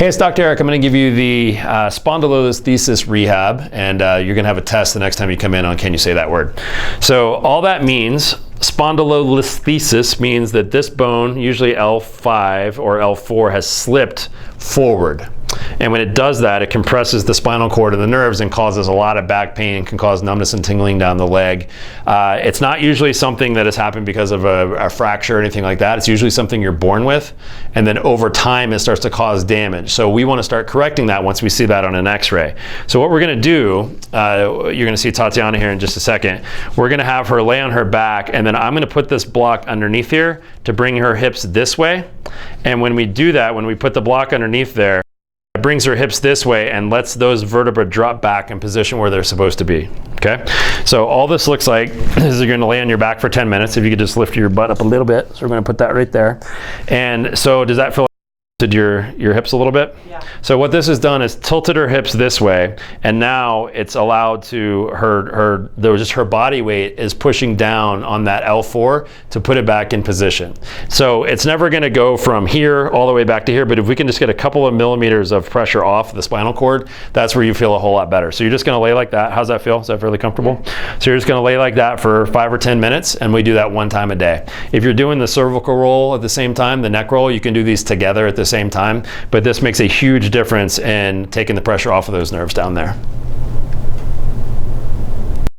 Hey, it's Dr. Eric. I'm going to give you the spondylolisthesis rehab, and you're going to have a test the next time you come in on can you say that word. So all that means, spondylolisthesis means that this bone, usually L5 or L4, has slipped forward. And when it does that, it compresses the spinal cord and the nerves and causes a lot of back pain, can cause numbness and tingling down the leg. It's not usually something that has happened because of a fracture or anything like that. It's usually something you're born with, and then over time it starts to cause damage. So we want to start correcting that once we see that on an x-ray. So what we're going to do, you're going to see Tatiana here in just a second. We're going to have her lay on her back, and then I'm going to put this block underneath here to bring her hips this way. And when we do that, when we put the block underneath there, it brings her hips this way and lets those vertebrae drop back in position where they're supposed to be. Okay, so all this looks like is you're going to lay on your back for 10 minutes. If you could just lift your butt up a little bit. So we're going to put that right there. And so does that feel like your hips a little bit? Yeah. So what this has done is tilted her hips this way, and now it's allowed to her body weight is pushing down on that L4 to put it back in position. So it's never going to go from here all the way back to here, but if we can just get a couple of millimeters of pressure off the spinal cord, that's where you feel a whole lot better. So you're just going to lay like that. How's that feel? Is that fairly comfortable? So you're just going to lay like that for 5 or 10 minutes, and we do that one time a day. If you're doing the cervical roll at the same time, the neck roll, you can do these together at the same time, but this makes a huge difference in taking the pressure off of those nerves down there.